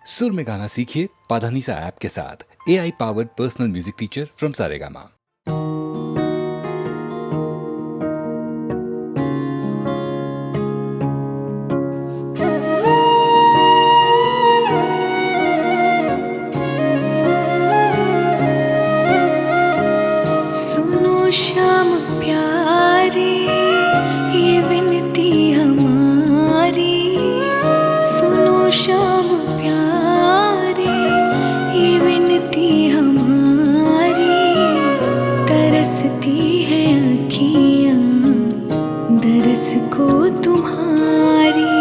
सुर में गाना सीखिए पाधानीसा ऐप के साथ। AI powered personal music teacher from Saregama. सुनो श्याम प्यारे, ये विनती हमारी। सुनो श्याम प्यारे, ये विनती हमारी। तरसती है अखियाँ दरस को तुम्हारी।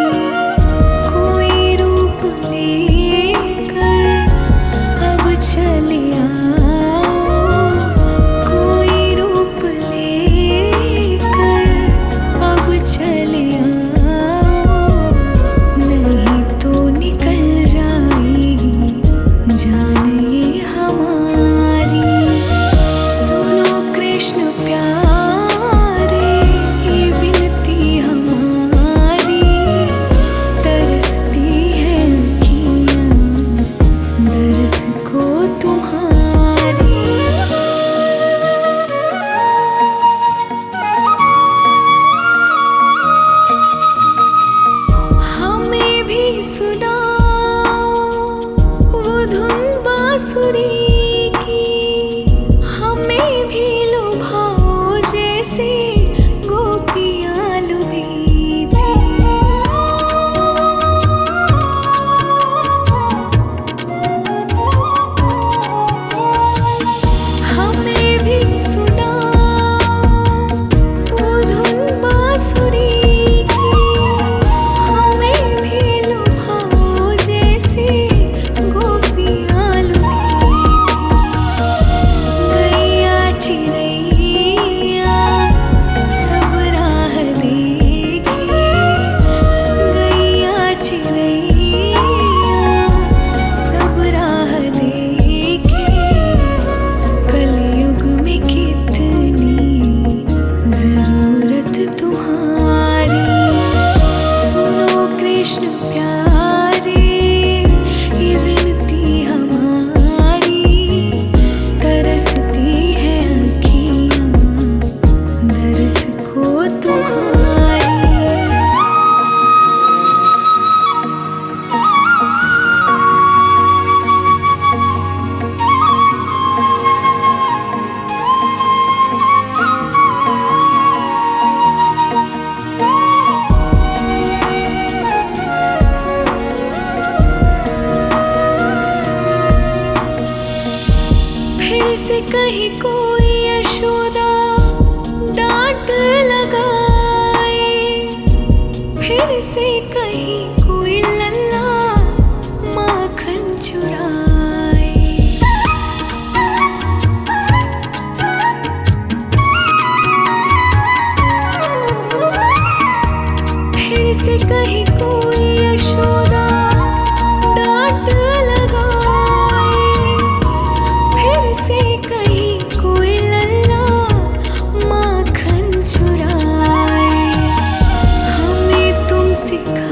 कोई रूप लेकर अब चले बांसुरी की। हमें भी लुभाओ जैसे गोपियाँ लुभी थी। हमें भी सुनाओ वो धुन बांसुरी की। हमें भी लुभाओ जैसे गोपियाँ से कहीं कोई यशोदा डांट लगाए। फिर से कहीं कोई लल्ला माखन चुराए। फिर से कहीं कोई यशोदा डांट से कहीं कोई लल्ला माखन चुराए। हमें तुम सिखा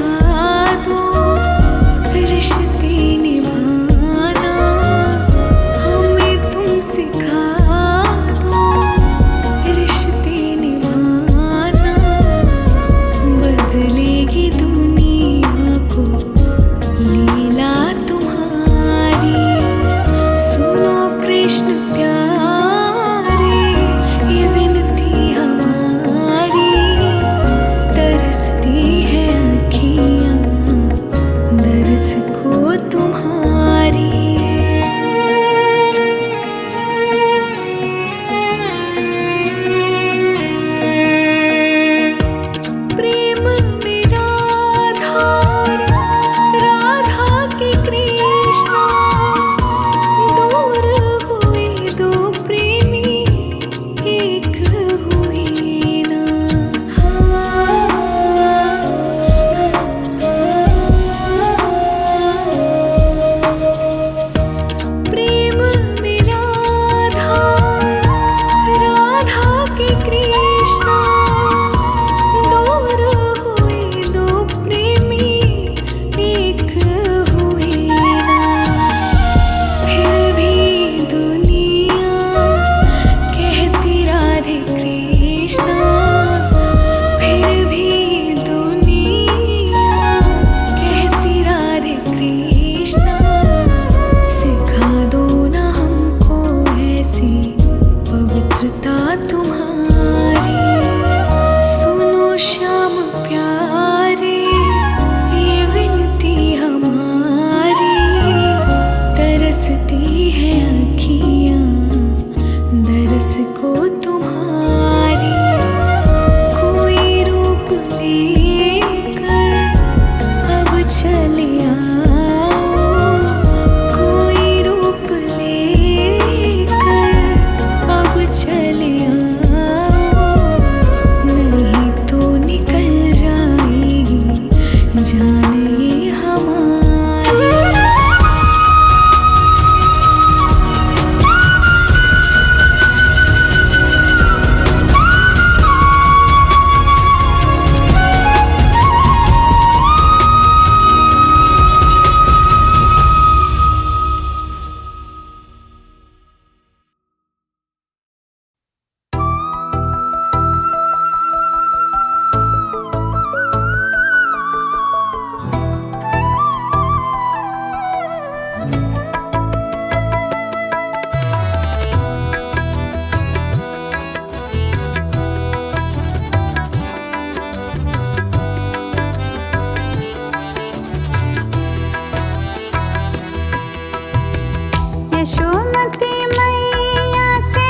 यशोमती मैया से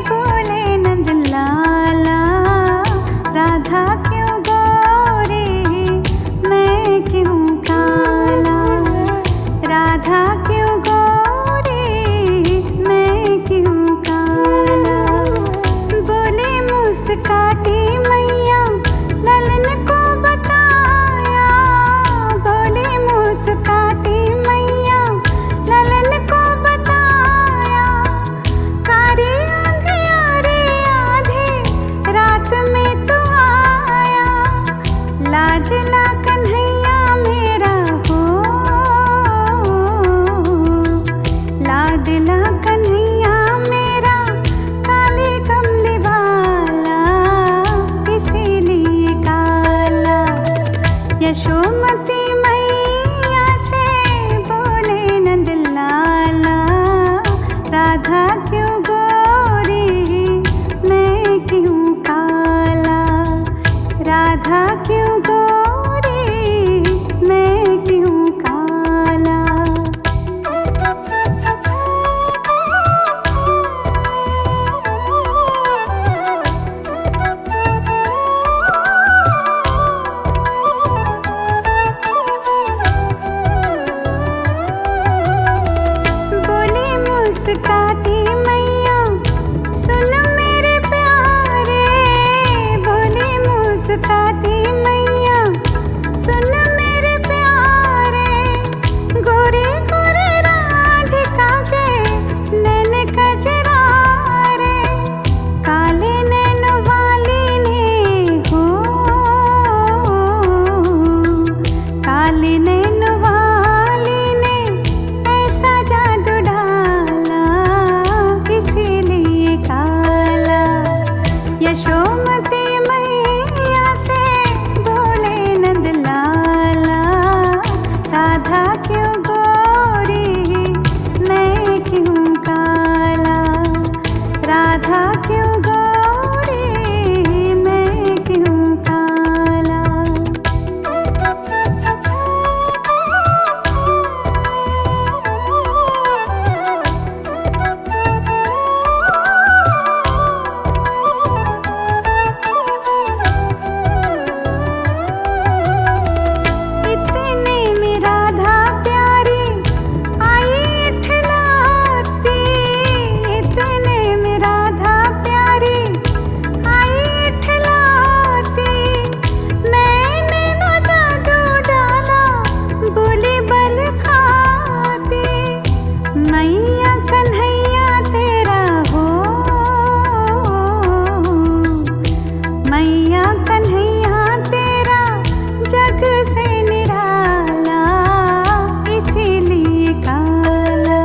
बोले नंद लाला, राधा क्यों गोरी मैं क्यों काला, राधा क्यों गोरी मैं क्यों काला। बोले मुस्काती मैया ललन को बताया, बोले मुस्काती मैया ललन को बताया। कारी अंधियारे आधी रात में तो आया, लाडला कन्हैया मेरा हो, लाडला कन्हैया मेरा काले कमली वाला, इसीलिए काला। यशोमती मैया से बोले नंद लाला, राधा क्यों गोरी मैं क्यों काला, राधा क्यों गोरी मैं क्यों काला। बोली मुस्काती मैया सुन मेरे प्यारे, बोली मुस्काती मैया सुन मेरे प्यारे। गोरे गोरे राधिका के नैन कजरारे, काले नैन वाली ने हो, काले नैन वाली ने ऐसा जादू डाला, इसीलिए काला। यशोमती मैया से बोले नंद लाला, राधा क्यों गोरी मैं क्यों काला, राधा क्यों गोरी मैं क्यों काला। इतने में राधा प्यारी आई इठलाती, इतने में राधा प्यारी आई इठलाती। मैंने न जादू डाला बोली बल खाती, मैया कन्हैया तेरा हो, मैया कन्हैया तेरा जग से निराला, इसीलिए काला।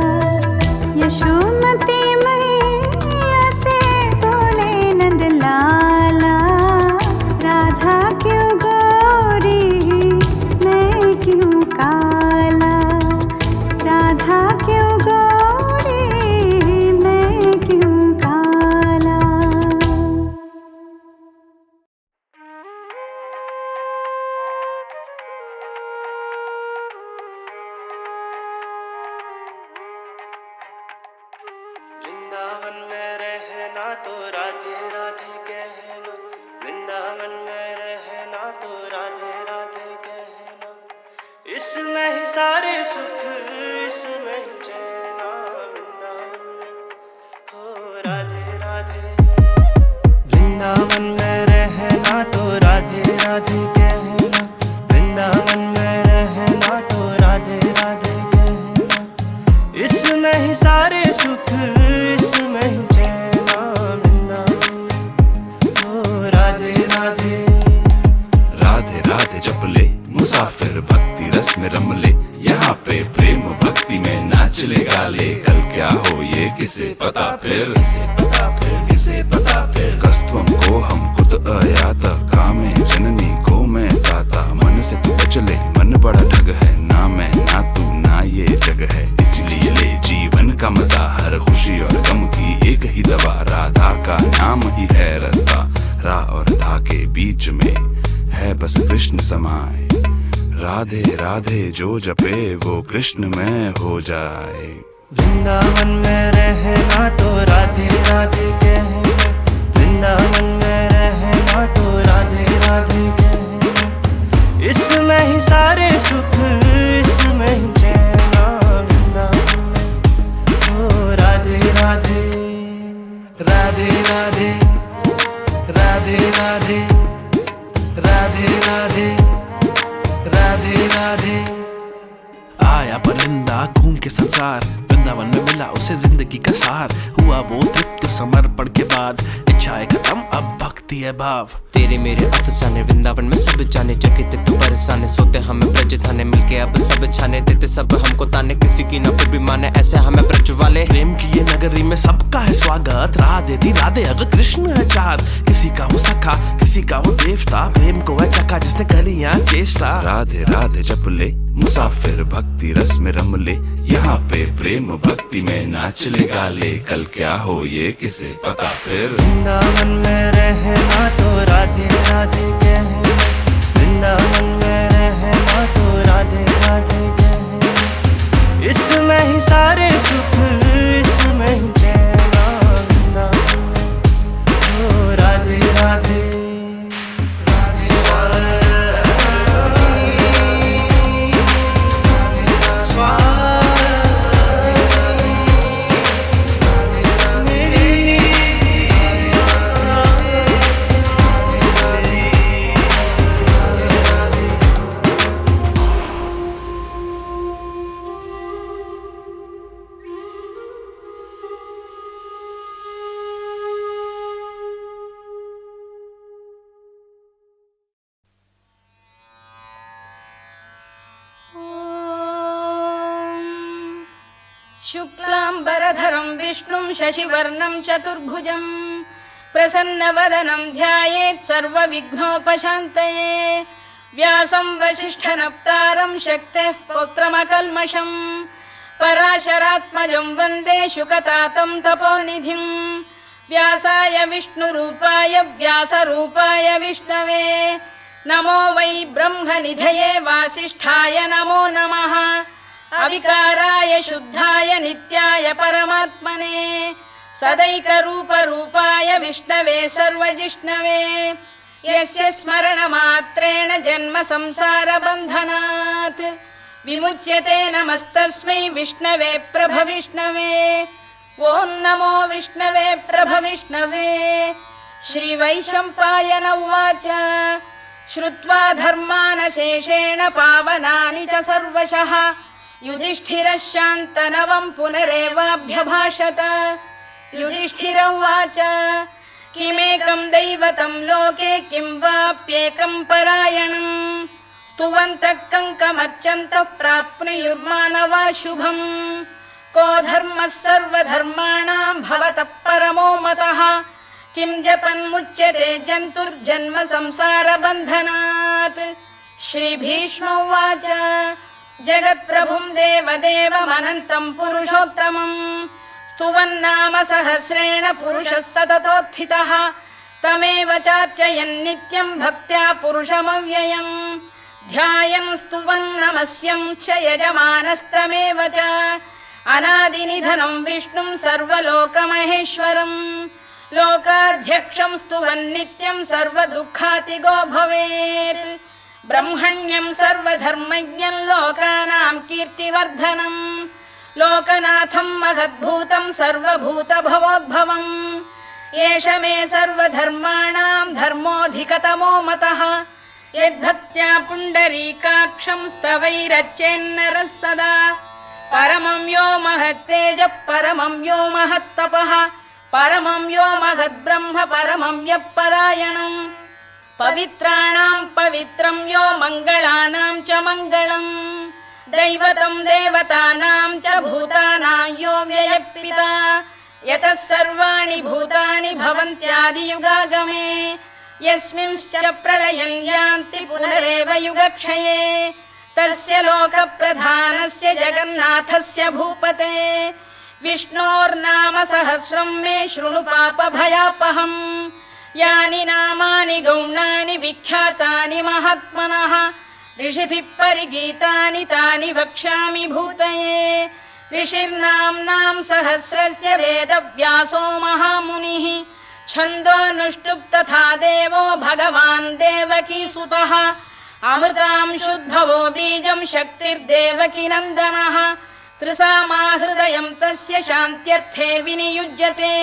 यशोमती मैया से बोले नंद लाला, राधा क्यों गोरी मैं क्यों काला, राधा क्यों गोरी मैं क्यों काला। वृंदावन में रहना तो राधे राधे कहना, वृंदावन में रहना तो राधे राधे कहना। इसमें ही सारे सुख, इसमें ही चैना, वृंदावन में हो राधे राधे। वृंदावन में रहना तो राधे राधे कहना, वृंदावन में रहना तो राधे राधे कहना। इसमें ही सारे सुख, इसमें ही चैना, वृंदावन में हो राधे राधे। राधे राधे जप ले मुसाफिर भक्ति रस में रम ले, यहाँ पे प्रेम भक्ति में नाच ले गा ले। कल क्या हो ये किसे पता फिर, किसे पता फिर, किसे पता फिर। कस्तुम को हम कुत अयाता, कामे जननी को मैं ताता। मन से तू बच ले, मन बड़ा ठग है, ना मैं ना तू ना ये जग है। इसीलिए ले जीवन का मजा, हर खुशी और गम की एक ही दवा। राधा का नाम ही है रास्ता, रा और धा के बीच में है बस कृष्ण समाए। राधे राधे जो जपे वो कृष्ण में हो जाए। वृंदावन में रहना तो राधे राधे कहना, वृंदावन में रहना तो राधे राधे कहना, इसमें ही सारे सुख, इसमें ही चैन, वृंदावन में ओ राधे राधे राधे राधे राधे राधे राधे राधे राधे राधे। आया परिंदा घूम के संसार, वृंदावन में मिला उसे जिंदगी का सार, हुआ वो तृप्त समर्पण के बाद, इच्छाएं खत्म अब भक्ति है भाव। तेरे मेरे अफसाने वृंदावन में सब जाने, चकित तो बरसाने, सोते हमें ब्रज थाने, मिलके अब सब छाने, देते सब हमको ताने, किसी की न फिर भी माने, ऐसे हमें ब्रज वाले। प्रेम की ये नगरी में सबका है स्वागत, राधे दी राधे अगर कृष्ण है चाँद, किसी का हो सखा किसी का हो देवता, प्रेम को है चखा जिसने करी यहाँ चेष्टा। राधे राधे जप ले मुसाफिर भक्ति रस में रम ले, यहाँ पे प्रेम भक्ति में नाच ले गा ले, कल क्या हो ये किसे पता फिर। वृंदावन में रहना तो राधे राधे कहना, वृंदावन में रहना तो राधे राधे कहना, इसमें ही सारे सुख, इसमें ही चैन, वृंदावन में ओ राधे राधे शुक्लांबरधरं विष्णुं शशिवर्णं चतुर्भुजं प्रसन्नवदनं ध्यायेत् सर्वविघ्नोपशान्तये। व्यासं वसिष्ठनप्तारं शक्तेः पौत्रमकल्मषं पराशरात्मजं वन्दे शुकतातं तपोनिधिं। व्यासाय विष्णुरूपाय व्यासरूपाय विष्णवे नमो वै ब्रह्मनिधये वासिष्ठाय नमो नमः। अविकाराय शुद्धाय नित्याय परमात्मने सदैकरूपरूपाय विष्णवे सर्वजिष्णवे। यस्य स्मरणमात्रेण जन्म संसारबन्धनात् विमुच्यते नमस्तस्मै विष्णवे प्रभविष्णवे। ॐ नमो विष्णवे प्रभविष्णवे। श्रीवैशम्पायन उवाच श्रुत्वा धर्मानशेषेण पावनानि च सर्वशः युधिष्ठिरः शान्तनवं पुनरेवाभ्यभाषत। युधिष्ठिर उवाच किमेकं दैवतं लोके किं वाप्येकं परायणम् स्तुवन्तः कङ्कमर्चन्तः प्राप्नुयुर्मानवा शुभम्। को धर्मः सर्वधर्माणां भवतः परमो मतः किं जपन्मुच्यते जन्तुर्जन्म संसारबन्धनात्। श्रीभीष्म उवाच जगत्प्रभुं देवदेवमनन्तं पुरुषोत्तमं स्तुवन्नाम सहस्रेण पुरुषः सततोत्थितः तमेव चार्चयन् नित्यं भक्त्या पुरुषमव्ययम् ध्यायन् स्तुवन् नमस्यं च यजमानस्तमेव च अनादिनिधनं विष्णुं सर्वलोकमहेश्वरम् लोकाध्यक्षं स्तुवन् नित्यं सर्वदुःखातिगो भवेत् ब्रह्मण्यं सर्वधर्मज्ञं लोकानां कीर्तिवर्धनं लोकनाथं महद्भूतं सर्वभूतभवोद्भवम् एष मे सर्वधर्माणां धर्मोऽधिकतमो मतः यद्भक्त्या पुण्डरीकाक्षं स्तवैरच्चेन्नरः सदा परमं यो महत्तेजः परमं यो महत्तपः परमं यो महद्ब्रह्म परमं यः परायणम् पवित्राणां पवित्रं यो मङ्गलानां च मङ्गलम् दैवतं देवतानां च भूतानां यो व्ययपिता यतः सर्वाणि भूतानि भवन्त्यादियुगागमे यस्मिंश्च प्रलयं यान्ति पुनरेव युगक्षये तस्य लोकप्रधानस्य जगन्नाथस्य भूपते विष्णोर्नाम सहस्रं मे शृणु पापभयापहम् यानि नामानि गौणानि विख्यातानि महात्मनः ऋषिभिः परिगीतानि तानि वक्ष्यामि भूतये ऋषिर्नाम्नां सहस्रस्य वेदव्यासो महामुनिः छन्दोऽनुष्टुप् तथा देवो भगवान् देवकीसुतः अमृतांशुद्भवो बीजं शक्तिर्देवकी नन्दनः त्रिसामाहृदयं तस्य शान्त्यर्थे विनियुज्यते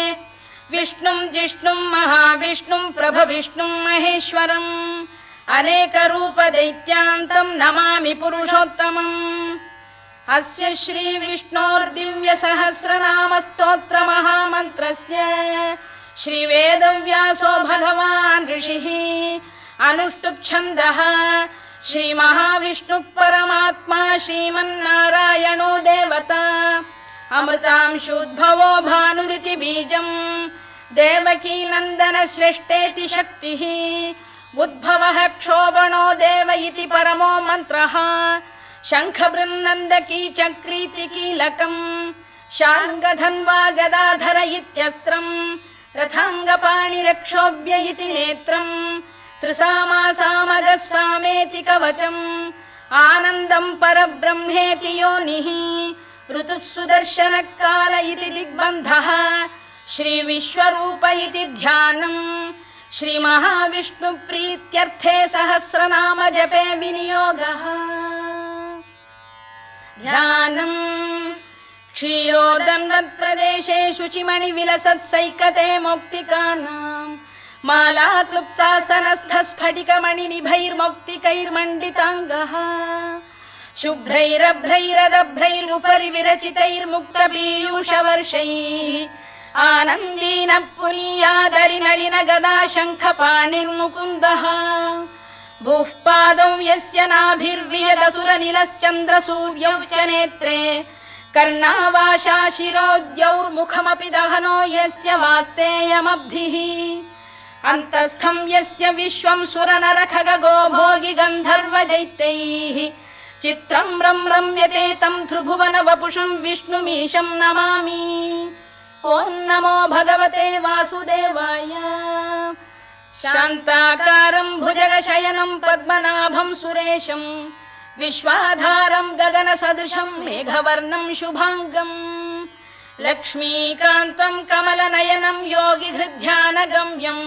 विष्णुं जिष्णुं महाविष्णुं प्रभविष्णुं महेश्वरम् अनेकरूपदैत्यान्तं नमामि पुरुषोत्तमम् अस्य श्रीविष्णोर्दिव्यसहस्रनामस्तोत्रमहामन्त्रस्य श्रीवेदव्यासो भगवान् ऋषिः अनुष्टुप्छन्दः श्रीमहाविष्णुः परमात्मा श्रीमन्नारायणो देवता अमृतांशुद्भवो भानुरिति बीजम् देवकी नन्दन श्रेष्ठेति शक्तिः उद्भवः क्षोभणो देव इति परमो मन्त्रः शङ्खबृन्नन्दकी चक्रीति कीलकम् शार्ङ्गधन्वा गदाधर इत्यस्त्रम् रथाङ्गपाणिरक्षोभ्य इति नेत्रम् त्रिसामासामगः सामेति कवचम् आनन्दम् परब्रह्मेति योनिः ऋतुः सुदर्शनकाल इति दिग्बन्धः श्रीविश्वरूप इति ध्यानम् श्रीमहाविष्णुप्रीत्यर्थे सहस्रनाम जपे विनियोगः ध्यानम् क्षीरोदन्वत्प्रदेशे शुचिमणिविलसत्सैकते मौक्तिकानाम् माला क्लुप्तासनस्थस्फटिकमणिनिभैर्मौक्तिकैर्मण्डिताङ्गः शुभ्रैरभ्रैरदभ्रैरुपरि विरचितैर्मुक्तपीयूषवर्षैः आनन्दीन पुनीयादरि नलिन गदा शङ्खपाणिर्मुकुन्दः भूः पादौ यस्य नाभिर्वियदसुरनिलश्चन्द्रसूर्यौ च नेत्रे कर्णावाशा शिरोद्यौर्मुखमपि दहनो यस्य वास्तेयमब्धिः अन्तस्थं यस्य विश्वं सुरनरखगो भोगि गन्धर्वदैत्यैः चित्रं रम्यते तं त्रिभुवन वपुषं विष्णुमीशं नमामि ॐ नमो भगवते वासुदेवाय शान्ताकारं भुजगशयनं पद्मनाभं सुरेशं विश्वाधारं गगनसदृशं मेघवर्णं शुभाङ्गम् लक्ष्मीकान्तं कमलनयनं योगिहृद्ध्यानगम्यं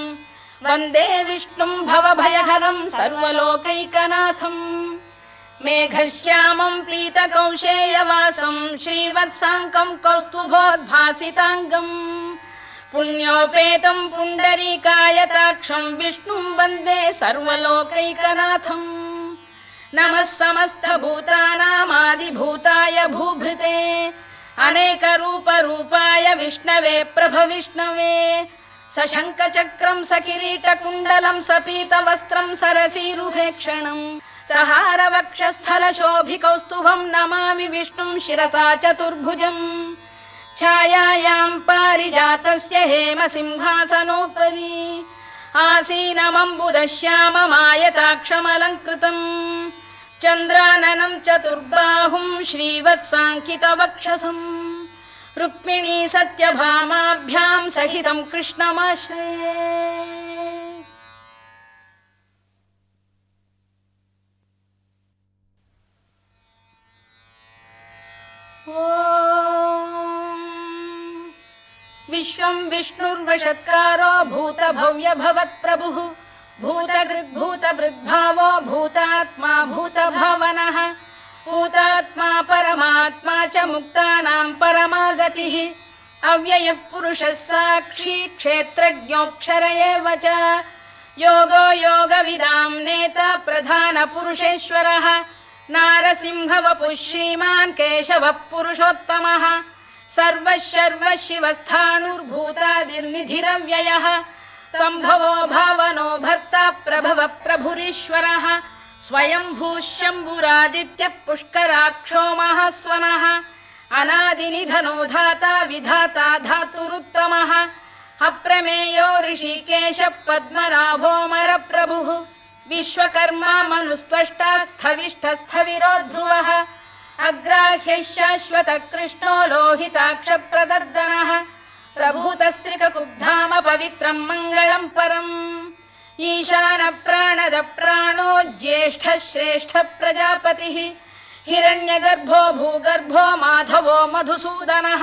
वन्दे विष्णुं भवभयहरं सर्वलोकैकनाथम् मेघश्यामं पीतकौशेयवासं श्रीवत्साङ्कं कौस्तुभोद्भासिताङ्गम् पुण्योपेतं पुण्डरीकायताक्षं विष्णुं वन्दे सर्वलोकैकनाथम् नमः समस्तभूतानामादिभूताय भूभृते अनेकरूपरूपाय विष्णवे प्रभविष्णवे सशङ्खचक्रं सकिरीटकुण्डलं सपीतवस्त्रं सरसीरुहेक्षणम् सहारवक्षस्थलशोभिकौस्तुभं नमामि विष्णुं शिरसा चतुर्भुजम् छायायां पारिजातस्य हेमसिंहासनोपरि आसीनमम्बुदश्याममायताक्षमलङ्कृतम् चन्द्राननं चतुर्बाहुं श्रीवत्साङ्कितवक्षसम् रुक्मिणी सत्यभामाभ्यां सहितं कृष्णमाश्रये विश्वं विष्णुर्वषत्कारो भूतभव्य भवत्प्रभुः भूतकृद्भूतभृद्भावो भूतात्मा भूतभावनः भूतात्मा परमात्मा च मुक्तानां परमागतिः अव्ययः पुरुषः साक्षी क्षेत्रज्ञोऽक्षर एव च योगो योगविदां नेता प्रधानपुरुषेश्वरः नारसिंहवपुः श्रीमान् केशवः पुरुषोत्तमः सर्वः शर्वः शिवस्थाणुर्भूतादिर्निधिरव्ययः सम्भवो भावनो भर्ता प्रभवः प्रभुरीश्वरः स्वयंभूः शम्भुरादित्यः पुष्कराक्षो महास्वनः अनादिनिधनो धाता विधाता धातुरुत्तमः अप्रमेयो ऋषिकेश पद्मनाभोऽमरप्रभुः विश्वकर्मा मनुस्त्वष्टा स्थविष्ठस्थविरो ध्रुवः अग्राह्यः शाश्वतः कृष्णो लोहिताक्षप्रदर्दनः प्रभूतस्त्रिककुब्धाम पवित्रं मङ्गलं परम् ईशान प्राणद प्राणो ज्येष्ठः श्रेष्ठः प्रजापतिः हिरण्यगर्भो भूगर्भो माधवो मधुसूदनः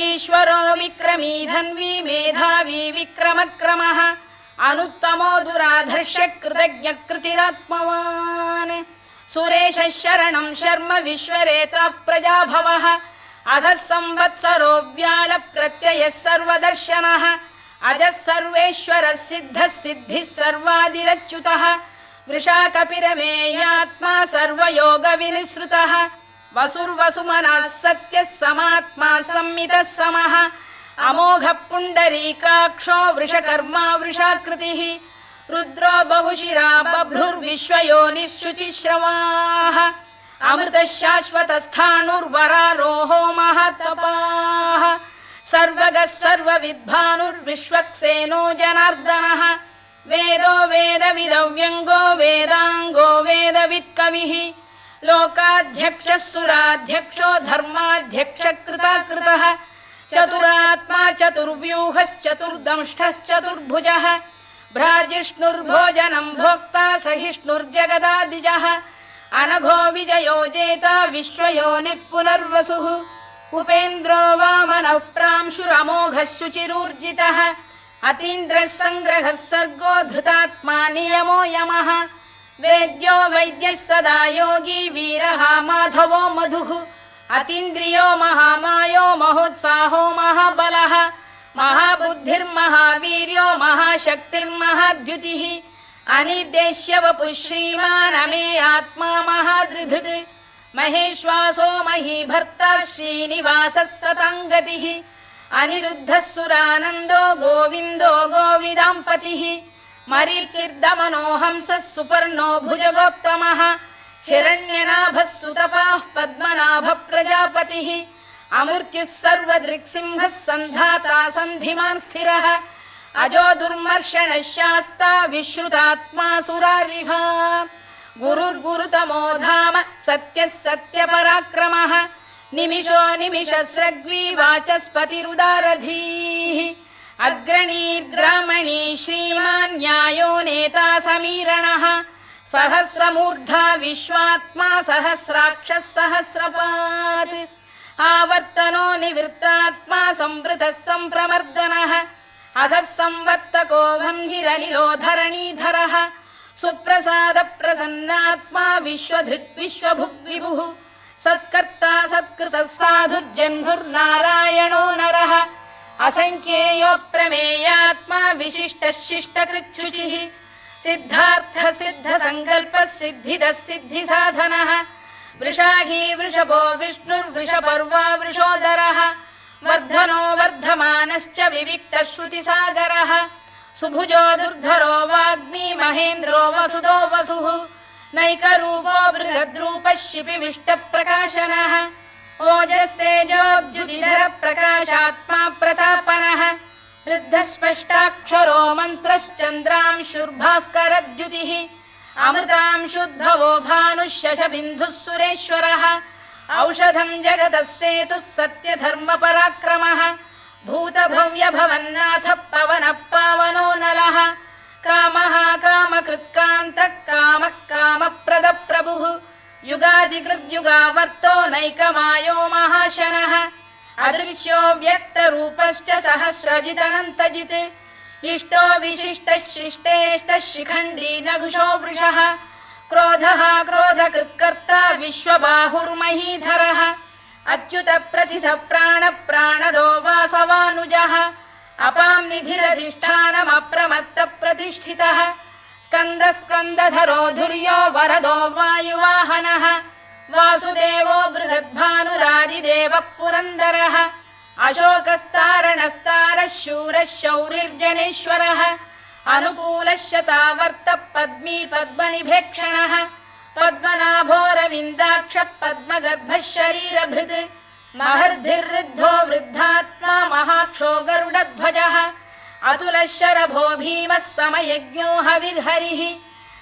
ईश्वरो विक्रमी धन्वी मेधावी विक्रमक्रमः अनुत्तमो दुराधर्ष्य कृतज्ञ कृतिरात्मवान् सुरेश शरणं शर्म विश्वरेता प्रजाभवः अधः संवत्सरो व्याल प्रत्ययः सर्वदर्शनः अजः सर्वेश्वरः सिद्धः सिद्धिः सर्वादिरच्युतः वृषा कपिरमेयात्मा सर्वयोग विनिसृतः वसुर्वसुमनः सत्यः समात्मा संमितः समः अमोघः पुण्डरीकाक्षो वृषकर्मा वृषाकृतिः रुद्रो बहुशिरा बभ्रुर्विश्वयोनिश्शुचिश्रवाः अमृतः शाश्वतस्थाणुर्वरारोहो महातपाः सर्वगः सर्वविद्भानुर्विश्वक्सेनो जनार्दनः वेदो वेदविदव्यङ्गो वेदाङ्गो वेदवित्कविः लोकाध्यक्षः सुराध्यक्षो धर्माध्यक्षकृताकृतः चतुरात्मा चतुर्व्यूहश्चतुर्दंष्टश्चतुर्भुजः भ्राजिष्णुर्भोजनं भोक्ता सहिष्णुर्जगदादिजः अनघो विजयो जेता विश्वयोनिः पुनर्वसुः उपेन्द्रो वामनः प्रांशुरमोघः शुचिरूर्जितः अतीन्द्रः सङ्ग्रहः सर्गो धृतात्मा नियमो यमः वेद्यो वैद्यः सदा योगी वीरः माधवो मधुः अतीन्द्रियो महामायो महोत्साहो महाबलः महाबुद्धिर्महावीर्यो महाशक्तिर्महाद्युतिः अनिर्देश्य वपुः श्रीमान् अमे आत्मा महादृधृत् महेश्वासो महीभर्ता श्रीनिवासः सताङ्गतिः अनिरुद्धः सुरानन्दो गोविन्दो गोविदाम्पतिः मरीचिर्दमनो हंसः सुपर्णो भुजगोत्तमः हिरण्यनाभः सुतपाः पद्मनाभः प्रजापतिः अमृत्युः सर्वदृक्सिंहः सन्धाता सन्धिमान् स्थिरः अजो दुर्मर्षणः शास्ता विश्रुतात्मा सुरारिः गुरुर्गुरुतमो धाम सत्यः सत्यपराक्रमः निमिषो निमिषस्रग्वी वाचस्पतिरुदारधीः अग्रणीर्ग्रामणी श्रीमान् न्यायो नेता समीरणः सहस्रमूर्धा विश्वात्मा सहस्राक्षः सहस्रपात् आवर्तनो निवृत्तात्मा संवृतः सम्प्रमर्दनः अधः संवर्तको वह्निरनिलो धरणीधरः सुप्रसाद प्रसन्नात्मा विश्वधृत् विश्वभुग्विभुः सत्कर्ता सत्कृतः साधुर्जह्नुर्नारायणो नरः असंख्येयो प्रमेयात्मा विशिष्टः शिष्टकृच्छुचिः सिद्धार्थ सिद्ध संकल्पः सिद्धिदः सिद्धिसाधनः वृषाही वृषभो विष्णुर्वृषपर्वा वृषोदरः वर्धनो वर्धमानश्च विविक्तश्रुतिसागरः सुभुजो दुर्धरो वाग्मी महेन्द्रो वसुदो वसुः नैकरूपो बृहद्रूपः शिपिविष्टप्रकाशनः ओजस्तेजोद्युतिधर प्रकाशात्मा प्रतापनः वृद्धस्पष्टाक्षरो मन्त्रश्चन्द्रांशुर्भास्करद्युतिः अमृतांशुद्भवो भानुः शशबिन्दुः सुरेश्वरः औषधं जगतः सेतुः सत्यधर्मपराक्रमः भूतभव्यभवन्नाथः पवनः पावनो नलः कामः कामकृत्कान्तः कामः कामप्रदप्रभुः युगादिकृद्युगावर्तो नैकमायो महाशनः अदृश्यो व्यक्तरूपश्च सहस्रजिदनन्तजित् इष्टो विशिष्टः शिष्टेष्टः शिखण्डी नघुषो वृषः क्रोधः क्रोधकृत्कर्ता विश्वबाहुर्महीधरः अच्युत प्रथित प्राण प्राणदो वासवानुजः अपां निधिरधिष्ठानमप्रमत्त प्रतिष्ठितः स्कन्द स्कन्दधरो धुर्यो वरदो वायुवाहनः वासुदेवो बृहद्भानुरादिदेवः पुरन्दरः अशोकस्तारणस्तारः शूरः शौरिर्जनेश्वरः अनुकूलः शतावर्तः पद्मी पद्मनिभेक्षणः पद्मनाभोरविन्दाक्षः पद्मगर्भः शरीरभृत् महर्धिर्वृद्धो वृद्धात्मा महाक्षो गरुडध्वजः अतुलः शरभो भीमः समयज्ञो हविर्हरिः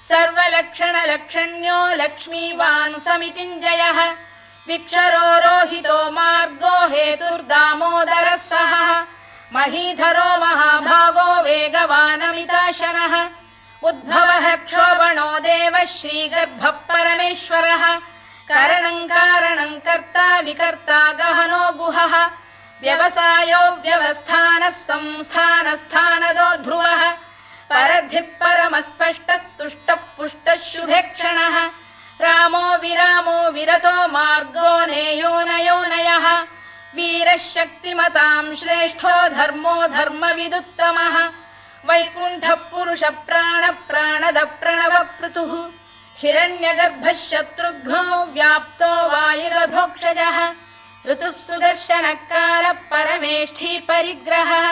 सर्वलक्षणलक्षण्यो लक्ष्मीवान् समितिञ्जयः विक्षरो रोहितो मार्गो हेतुर्दामोदरः सहः महीधरो महाभागो वेगवानमिताशनः उद्भवः क्षोभणो देवः श्रीगर्भः परमेश्वरः करणं कारणं कर्ता विकर्ता गहनो गुहः व्यवसायो व्यवस्थानः संस्थानस्थानदो ध्रुवः परधिः परमस्पष्टस्तुष्टः पुष्टः शुभेक्षणः रामो विरामो विरतो मार्गो नेयो नयोनयः वीरः शक्तिमतां श्रेष्ठो धर्मो धर्मविदुत्तमः वैकुण्ठः पुरुषः प्राणद प्रणवपृतुः हिरण्यगर्भः शत्रुघ्नो व्याप्तो वायुरधोक्षजः ऋतुः सुदर्शनकालः परमेष्ठी परिग्रहः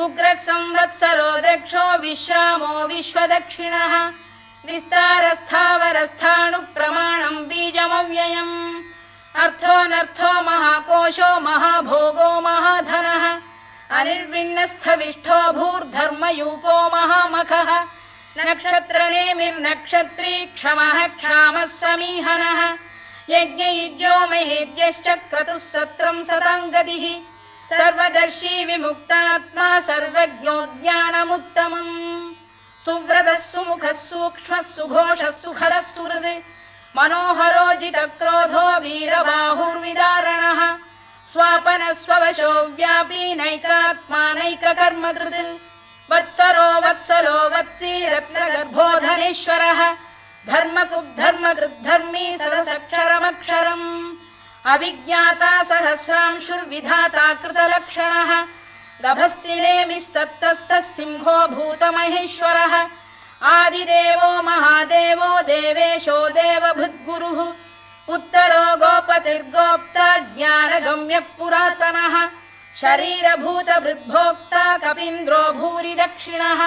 उग्रः संवत्सरो दक्षो विश्रामो विश्वदक्षिणः विस्तारस्थावरस्थाणुप्रमाणं बीजमव्ययम् अर्थोऽनर्थो महाकोशो महाभोगो महाधनः अनिर्विण्णस्थविष्ठो भूर्धर्मयूपो महामखः नक्षत्रनेमिर्नक्षत्री क्षमः क्षामः समीहनः यज्ञयुज्यो महेद्यश्च क्रतुः सत्रं सताङ्गतिः सर्वदर्शी विमुक्तात्मा सर्वज्ञो ज्ञानमुत्तमम् सुव्रतः सुमुखः सूक्ष्मः सुघोषः सुखदः सुहृद् मनोहरो जितक्रोधो वीरबाहुर्विदारणः स्वापनः स्ववशो व्यापी नैकात्मा नैककर्मकृत् वत्सरो वत्सलो वत्सी रत्नगर्भोधनेश्वरः धर्मकृद्धर्मी सदसक्षरमक्षरम् अविज्ञाता सहस्रांशुर्विधाता कृतलक्षणः गभस्तिनेमिः सत्तस्तः सिंहो भूतमहेश्वरः आदिदेवो महादेवो देवेशो देवभृद्गुरुः उत्तरो गोपतिर्गोप्ता ज्ञानगम्यः पुरातनः शरीरभूतभृद्भोक्ता कपीन्द्रो भूरि दक्षिणः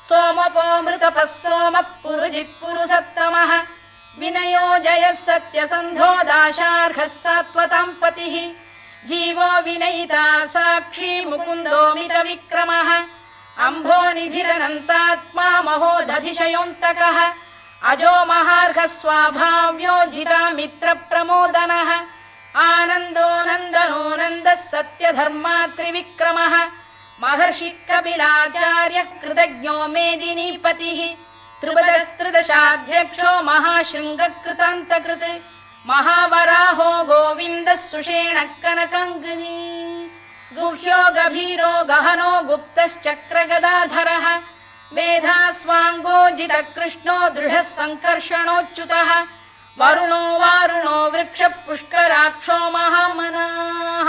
सोमपोऽमृतपः सोमः पुरुजित् पुरुसत्तमः विनयो जयः सत्यसन्धो दाशार्हः सात्वतां पतिः जीवो विनयिता साक्षी मुकुन्दो मितविक्रमः अम्भोनिधिरनन्तात्मा महोदधिशयोऽन्तकः अजो महार्घः स्वाभाव्यो जितामित्रप्रमोदनः आनन्दो नन्दनो नन्दः सत्यधर्मात्रिविक्रमः महर्षिः कपिलाचार्यः कृतज्ञो मेदिनीपतिः त्रिपदस्त्रिदशाध्यक्षो महाशृङ्गकृतान्तकृत् महावराहो गोविन्दः सुषेणः कनकाङ्गनी गुह्यो गभीरो गहनो गुप्तश्चक्रगदाधरः मेधास्वाङ्गो जितकृष्णो दृढः सङ्कर्षणोच्युतः वरुणो वारुणो वृक्षः पुष्कराक्षो महामनाः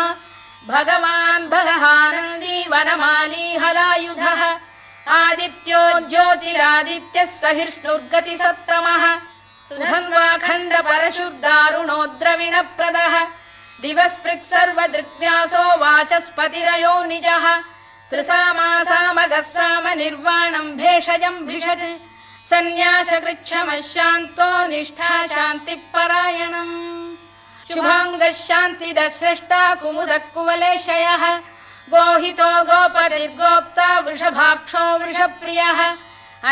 भगवान् बलहानन्दी वनमाली हलायुधः आदित्यो ज्योतिरादित्यः सहिष्णुर्गतिसत्तमः सुधन्वाखण्ड परशुर्दारुणो द्रविणप्रदः दिवस्पृक् सर्वदृक्व्यासो वाचस्पतिरयो निजः त्रिसामासामगः साम निर्वाणं भेषजं भिषज सन्न्यासकृच्छमः शान्तो निष्ठा शान्तिपरायणम् शुभाङ्गः शान्तिदस्रष्टा कुमुदः कुवलेशयः गोहितो गोपतिर्गोप्ता वृषभाक्षो वृषप्रियः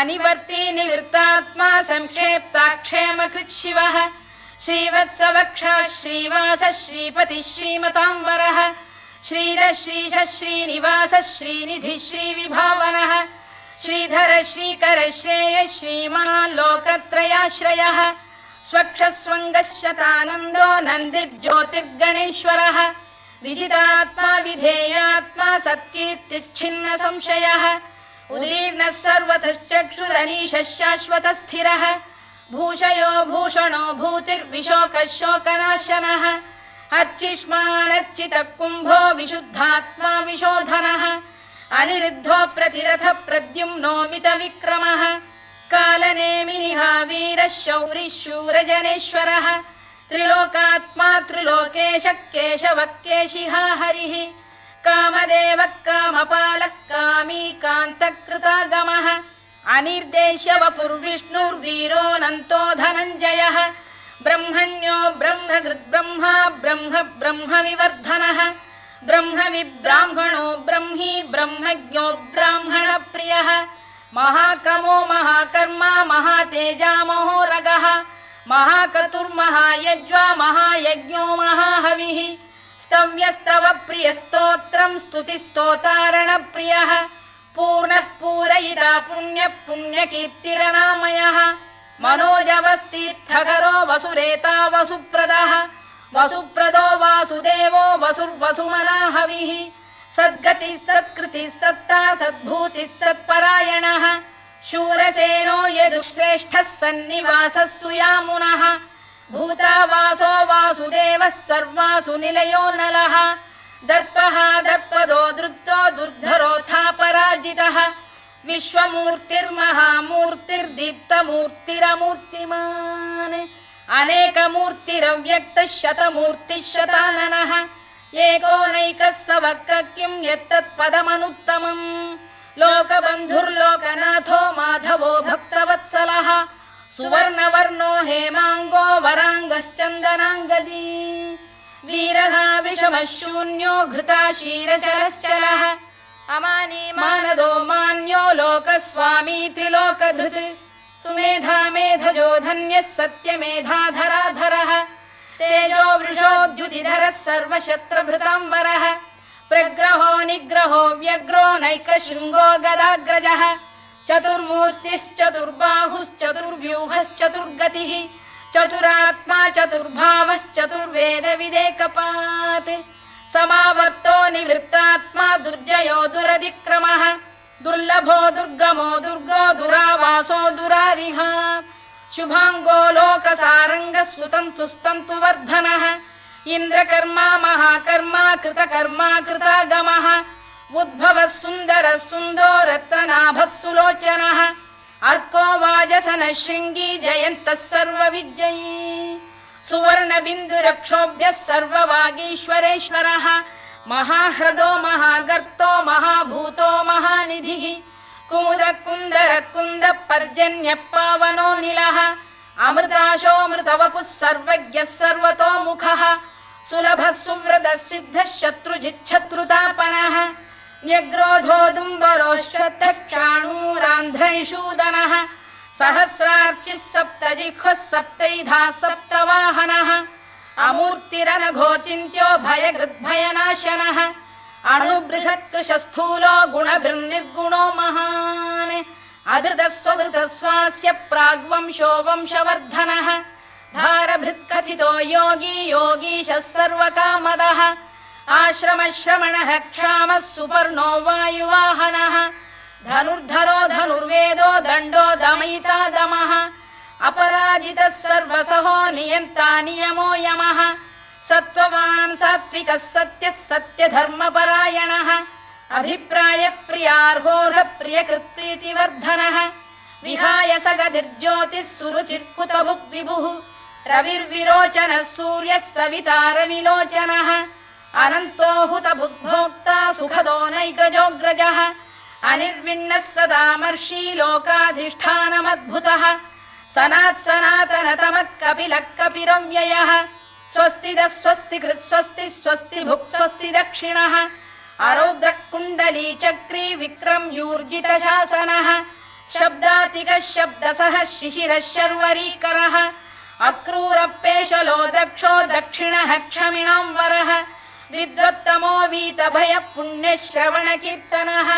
अनिवर्ती निवृत्तात्मा संक्षेप्ताक्षेमकृत् शिवः श्रीवत्सवक्षः श्रीवासः श्रीपतिः श्रीमताम्बरः श्रीधः श्रीशः श्रीनिवासः श्रीनिधिः श्रीविभावनः श्रीधर श्रीकर श्रेयः श्रीमान् लोकत्रयाश्रयः स्वक्षः स्वङ्गः शतानन्दो नन्दिर्ज्योतिर्गणेश्वरः विजितात्मा विधेयात्मा सत्कीर्तिश्छिन्न संशयः उदीर्णः सर्वतश्चक्षुरनीशः शाश्वतस्थिरः भूषयो भूषणो भूतिर्विशोकः शोकनाशनः अर्चिष्मानर्चितः कुम्भो विशुद्धात्मा विशोधनः अनिरुद्धो प्रतिरथ प्रद्युम्नो मितविक्रमः कालनेमिनिहा वीरः शौरिः शूरजनेश्वरः त्रिलोकात्मा त्रिलोकेशः केशवः केशिहा हरिः कामदेवः कामपालः कामी कान्तकृतागमः अनिर्देश्य वपुर्विष्णुर्वीरोऽनन्तो धनञ्जयः ब्रह्मण्यो ब्रह्मकृद्ब्रह्मा ब्रह्म ब्रह्मविवर्धनः ब्रह्मविब्राह्मणो ब्रह्मी ब्रह्मज्ञो ब्राह्मणप्रियः महाकमो महाकर्मा महातेजा महोरगः महाक्रतुर्महायज्वा महायज्ञो महाहविः स्तव्यस्तव प्रियस्तोत्रं स्तुतिस्तोतारणप्रियः पूर्णः पूरयिता पुण्यः पुण्यकीर्तिरनामयः मनोजवस्तीर्थकरो वसुरेता वसुप्रदः वसुप्रदो वासुदेवो वसुर्वसुमना हविः सद्गतिः सत्कृतिः सत्ता सद्भूतिः सत्परायणः शूरसेनो यदुश्रेष्ठः सन्निवासः सुयामुनः भूतावासो वासुदेवः सर्वासु निलयो नलः दर्पः दर्पदो दृप्तो दुर्धरोऽथा पराजितः विश्वमूर्तिर्महामूर्तिर्दीप्तमूर्तिरमूर्तिमान् अनेकमूर्तिरव्यक्तः शतमूर्तिः शताननः एकोनैकः स वक्र किं यत्तत्पदमनुत्तमम् लोकबन्धुर्लोकनाथो माधवो भक्तवत्सलः सुवर्णवर्णो हेमाङ्गो वराङ्गश्चन्दनाङ्गदी वीरः विषमः शून्यो घृताशीरचरश्चलः अमानी मानदो मान्यो लोकस्वामी त्रिलोकधृत् सुमेधा मेधजो धन्यः सत्यमेधाधराधरः तेजो वृषोद्युतिधरः सर्वशस्त्रभृताम्बरः प्रग्रहो निग्रहो व्यग्रो नैकशृङ्गो गदाग्रजः चतुर्मूर्तिश्चतुर्बाहुश्चतुर्व्यूहश्चतुर्गतिः चतुरात्मा चतुर्भावश्चतुर्वेदविदेकपात् समावर्तो निवृत्तात्मा दुर्जयो दुरधिक्रमः दुर्लभो दुर्गमो दुर्गो दुरावासो दुरारिः शुभाङ्गो लोकसारङ्गः सुतन्तुस्तन्तुवर्धनः इन्द्रकर्मा महाकर्मा कृतकर्मा कृतागमः उद्भवः सुन्दरः सुन्दो रत्ननाभः सुलोचनः अर्को वाजसनः शृङ्गी जयन्तः सर्वविजयी सुवर्णबिन्दुरक्षोभ्यः सर्ववागीश्वरेश्वरः महाह्रदो महागर्तो महाभूतो महानिधिः कुमुदः कुन्दरः कुन्दः पर्जन्यः पावनो निलः अमृताशोऽमृतवपुः सर्वज्ञः सर्वतोमुखः सुलभः सुव्रतः सिद्धः शत्रुजिच्छत्रुतापनः न्यग्रोधोदुम्बरोश्वत्थः क्षाणूरान्ध्रैषूदनः सहस्रार्चिः सप्तजिह्वः सप्तैधा सप्तवाहनः अमूर्तिरनघोचिन्त्यो भयकृद्भयनाशनः अणुबृहत्कृशस्थूलो गुणभिर्निर्गुणो महान् अधृतस्वधृतस्वास्य प्राग्वंशो वंशवर्धनः भारभृत्कथितो योगी योगीशः सर्वकामदः आश्रमश्रमणः क्षामः सुपर्णो वायुवाहनः धनुर्धरो धनुर्वेदो दण्डो दमयिता दमः अपराजितः सर्वसहो नियन्ता नियमो यमः सत्त्ववान् सात्विकः सत्यः सत्यधर्मपरायणः अभिप्रायप्रियार्होरः प्रियकृत्प्रीतिवर्धनः विहाय सगतिर्ज्योतिः सुरुचिर्कुतभुग्विभुः रविर्विरोचनः सूर्यः सविता रविलोचनः अनन्तो हुतभुग्भोक्ता सुखदो नैकजोऽग्रजः अनिर्विण्णः सदामर्षी लोकाधिष्ठानमद्भुतः सनात्सनातनतमः कपिलः कपिरव्ययः स्वस्तिदः स्वस्तिकृत् स्वस्ति स्वस्ति भुक् स्वस्ति दक्षिणः अरौद्रः कुण्डली चक्री विक्रम्यूर्जितशासनः शब्दातिकः शब्दसः शिशिरः शर्वरीकरः अक्रूरपेशलो दक्षो दक्षिणः क्षमिणाम्बरः विद्वत्तमो वीतभयः पुण्यश्रवणकीर्तनः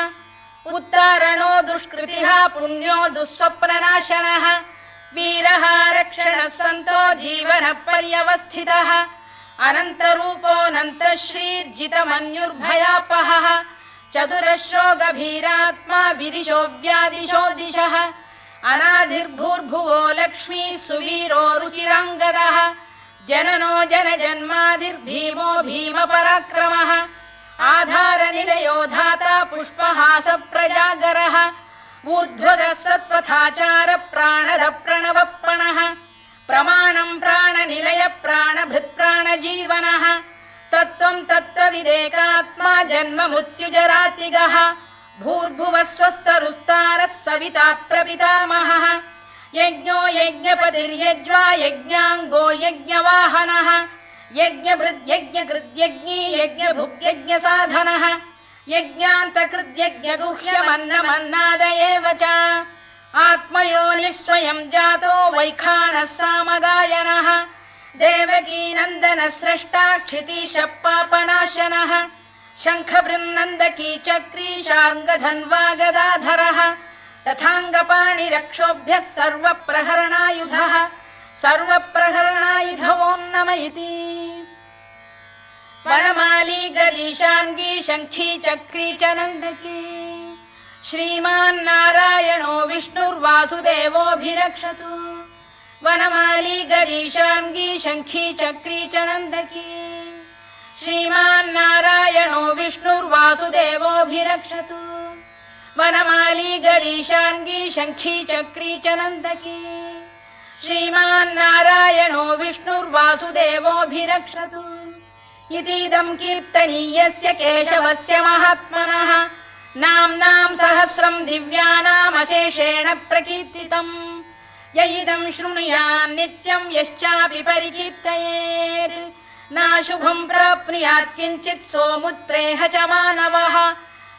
उत्तारणो दुष्कृतिः पुण्यो दुःस्वप्ननाशनः वीरः रक्षणः सन्तो जीवनः पर्यवस्थितः अनन्तरूपोऽनन्तश्रीर्जितमन्युर्भयापहः चतुरश्रो गभीरात्मा विदिशो व्यादिशो दिशः अनाधिर्भूर्भुवो लक्ष्मी सुवीरो रुचिराङ्गदः जननो जनजन्मादिर्भीमो भीमपराक्रमः आधारनिलयो धाता पुष्पहासप्रजागरः ऊर्ध्वगः सत्पथाचार प्राणद प्रणवप्रणः प्रमाणं प्राणनिलय प्राणभृत्प्राणजीवनः तत्त्वं तत्त्वविदेकात्मा जन्म मृत्युजरातिगः भूर्भुवः स्वस्तरुस्तारः सविता प्रपितामहः यज्ञो यज्ञपतिर्यज्वा यज्ञाङ्गो यज्ञवाहनः यज्ञभृद्यज्ञकृद्यज्ञी यज्ञभुग्यज्ञसाधनः यज्ञान्तकृद्यज्ञगुह्यमन्नमन्नाद एव च आत्मयोनिः स्वयं जातो वैखानः सामगायनः देवकीनन्दनः स्रष्टा क्षितीशः पापनाशनः शङ्खबृन्नन्दकी चक्री शार्ङ्गधन्वा गदाधरः रथाङ्गपाणिरक्षोभ्यः सर्वप्रहरणायुधः सर्वप्रहरणायुधवो नम इति वनमाली गरीशाङ्गी शङ्खी चक्री च नन्दकी श्रीमान्नारायणो विष्णुर्वासुदेवोऽभिरक्षतु वनमाली गरीशाङ्गी शङ्खी चक्री च नन्दकी श्रीमान्नारायणो विष्णुर्वासुदेवोऽभिरक्षतु वनमाली गरीशाङ्गी शङ्खी चक्री च नन्दकी श्रीमान्नारायणो विष्णुर्वासुदेवोऽभिरक्षतु इतीदं कीर्तनीयस्य केशवस्य महात्मनः नाम्नां सहस्रं दिव्यानामशेषेण प्रकीर्तितम् य इदं शृणुयान् नित्यं यश्चापि परिकीर्तयेत् नाशुभं प्राप्नुयात् किञ्चित् सोमुत्रेह च मानवः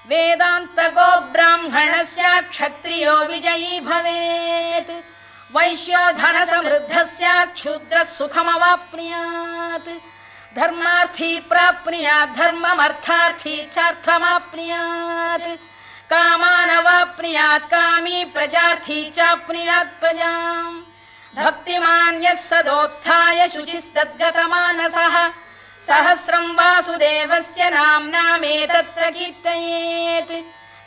वेदान्तको ब्राह्मणस्य क्षत्रियो विजयी भवेत् वैश्यो धनसमृद्धः स्यात् क्षूद्रः सुखमवाप्नुयात् धर्मार्थी प्राप्नुयात् धर्ममर्थार्थी चार्थमाप्नुयात् कामानवाप्नुयात् कामी प्रजार्थी चाप्नुयात् प्रजाम् भक्तिमान् यः सदोत्थाय शुचिस्तद्गतमानसः सहस्रं वासुदेवस्य नाम्नामेतत् प्रकीर्तयेत्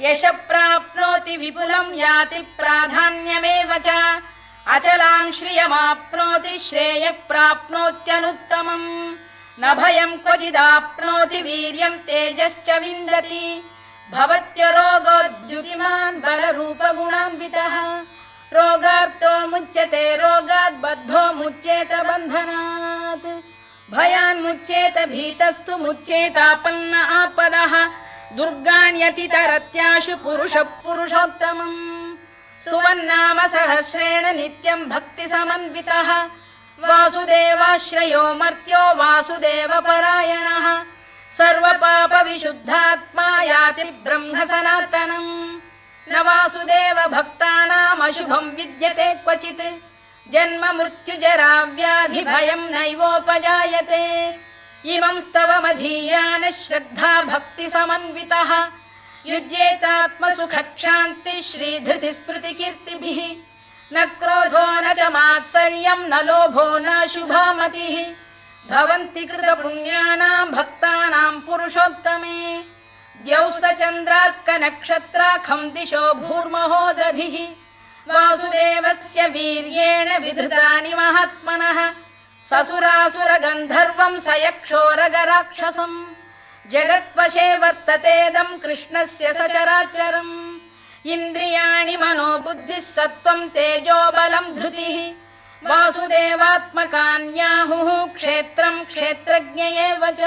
यशः प्राप्नोति विपुलं याति प्राधान्यमेव च अचलां श्रियमाप्नोति श्रेयः प्राप्नोत्यनुत्तमम् न भयं क्वचिदाप्नोति वीर्यं तेजश्च विन्दति भवत्यरोगोद्युतिमान् बलरूपगुणान्वितः रोगार्तो मुच्यते रोगात् बद्धो मुच्येत बन्धनात् भयान्मुच्येत भीतस्तु मुच्येतापन्न आपदः दुर्गाण्यतितरत्याशु पुरुषः पुरुषोत्तमम् स्तुवन्नाम सहस्रेण नित्यं भक्तिसमन्वितः वासुदेवाश्रयो मर्त्यो वासुदेवपरायणः सर्वपापविशुद्धात्मा याति ब्रह्म सनातनम् न वासुदेव भक्तानामशुभं विद्यते क्वचित् जन्म मृत्युजरा व्याधि भयं नैवोपजायते इमं स्तवमधीयान श्रद्धा भक्तिसमन्वितः युज्येतात्मसुखक्षान्ति श्रीधृतिस्मृतिकीर्तिभिः न क्रोधो न च मात्सर्यं न लोभो न शुभामतिः भवन्ति कृतपुण्यानां भक्तानां पुरुषोत्तमे द्यौः स चन्द्रार्कनक्षत्राखं दिशो भूर्महो दधिः वासुदेवस्य वीर्येण विधृतानि महात्मनः ससुरासुरगन्धर्वं स यक्षोरगराक्षसम् जगत्वशे वर्ततेदं कृष्णस्य सचराचरम् इन्द्रियाणि मनो बुद्धिः सत्त्वं तेजो बलं धृतिः वासुदेवात्मकान्याहुः क्षेत्रं क्षेत्रज्ञ एव च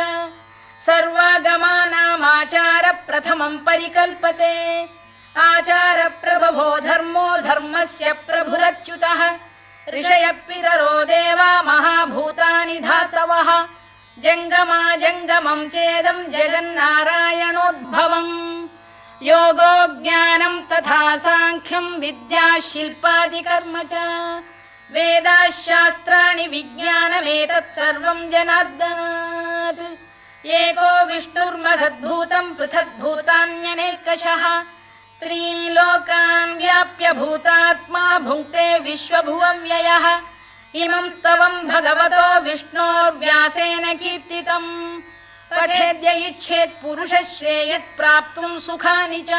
सर्वागमानामाचार प्रथमं परिकल्पते आचार प्रभवो धर्मो धर्मस्य प्रभुरच्युतः ऋषयः पितरो देवा महाभूतानि धातवः जङ्गमा जङ्गमं चेदं जगन्नारायणोद्भवम् योगो ज्ञानं तथा साङ्ख्यं विद्या शिल्पादिकर्म च वेदाशास्त्राणि विज्ञानमेतत् सर्वं जनार्दनात् एको विष्णुर्महद्भूतं पृथग्भूतान्यनेकशः त्रीन् लोकान् व्याप्य भूतात्मा भुङ्क्ते विश्वभुवव्ययः इमं स्तवं भगवतो विष्णोर्व्यासेन कीर्तितम् पठेद्य इच्छेत् पुरुषः श्रेयत् प्राप्तुं सुखानि च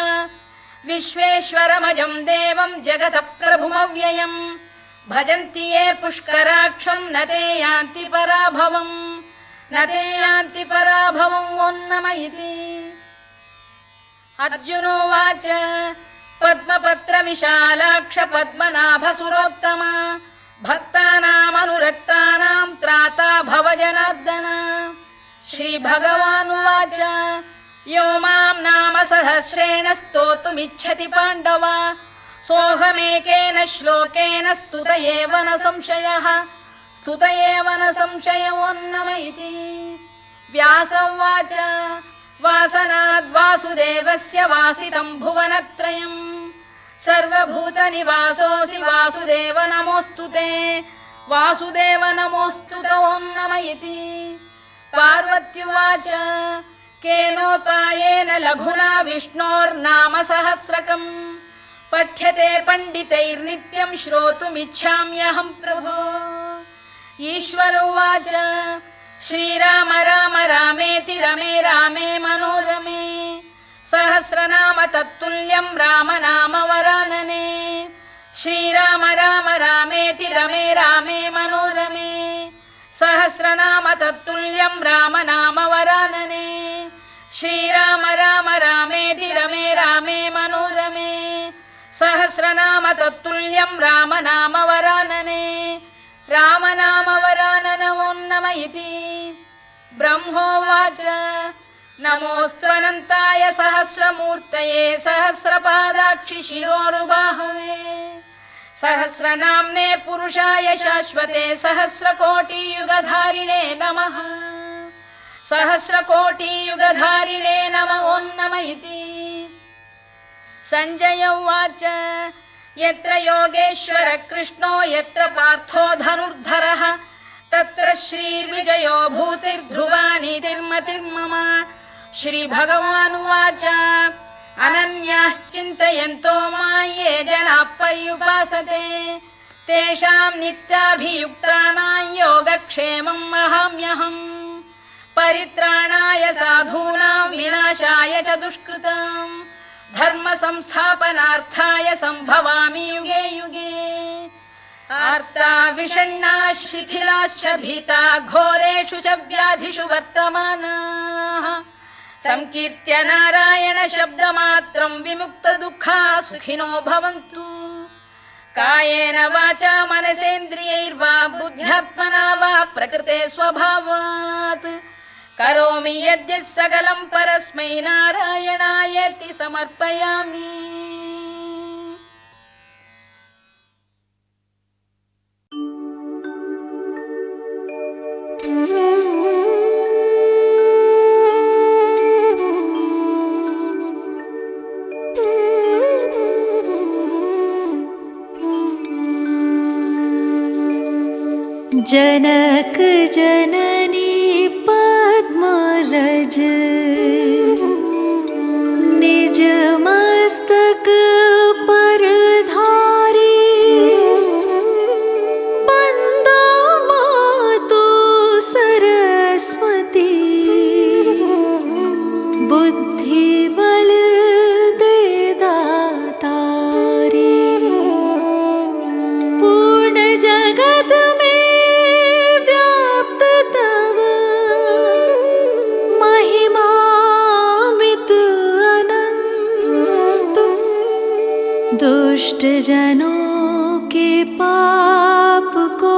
विश्वेश्वरमजं देवं जगतः प्रभुमव्ययम् भजन्ति ये पुष्कराक्षं न ते यान्ति पराभवम् न ते यान्ति पराभवम् ओन्नम इति अर्जुनोवाच पद्मपत्र विशालाक्ष पद्मनाभसुरोत्तम भक्तानामनुरक्तानां त्राता भव जनार्दन श्रीभगवानुवाच यो मां नाम सहस्रेण स्तोतुमिच्छति पाण्डव सोऽहमेकेन श्लोकेन स्तुत एव न संशयः स्तुत एव न संशयोन्नम इति व्यास उवाच वासनाद्वासुदेवस्य वासितं भुवनत्रयम् सर्वभूतनिवासोऽसि वासुदेव नमोऽस्तु ते वासुदेव नमोऽस्तु ते ओन्नम इति पार्वत्युवाच केनोपायेन लघुना विष्णोर्नाम सहस्रकम् पठ्यते पंडितैर्नित्यं श्रोतुमिच्छाम्यहं प्रभो। ईश्वर उवाच श्रीराम राम रामेति रमे रामे मनोरमे सहस्रनाम तत्तुल्यं राम नाम वरानने। श्रीराम राम रामेति रमे रामे मनोरमे सहस्रनाम तत्तुल्यं राम नाम वरानने। श्रीराम राम रामेति रमे रामे मनोरमे सहस्रनाम तत्तुल्यं राम नाम वरानने। राम नाम वरानन ॐ नम इति। ब्रह्मोवाच नमोऽस्त्वनन्ताय सहस्रमूर्तये सहस्रपादाक्षि शिरोरुबाहवे सहस्रनाम्ने पुरुषाय शाश्वते सहस्रकोटियुगधारिणे नमः। सहस्रकोटियुगधारिणे नमः ॐ नम इति। संजय उवाच यत्र योगेश्वर कृष्णो यत्र पार्थो धनुर्धरः तत्र श्रीर्विजयो भूतिर्ध्रुवा नीतिर्मतिर्मम। श्रीभगवानुवाच अनन्याश्चिन्तयन्तो मां ये जनाः पर्युपासते तेषां नित्याभियुक्तानां योगक्षेमं वहाम्यहम्। परित्राणाय साधूनां विनाशाय च दुष्कृताम् धर्म संस्थापनार्थाय संभवामि युगे युगे। आर्ता विषण्णा शिथिलाश्च भीता घोरेषु च व्याधिषु वर्तमानाः संकीर्त्य नारायण शब्दमात्रं विमुक्तदुःखाः सुखिनो भवन्तु। कायेन वाचा मनसेन्द्रियैर्वा बुद्ध्यात्मना वा प्रकृते स्वभावात् करोमि यद्यत् सकलं परस्मै नारायणायेति समर्पयामि। जनक जननी पद्मरज निज मस्तक पर धारी बंदा मातु सरस्वती बुद्धि बल दे दातारी। पूर्ण जगत दुष्ट जनों के पाप को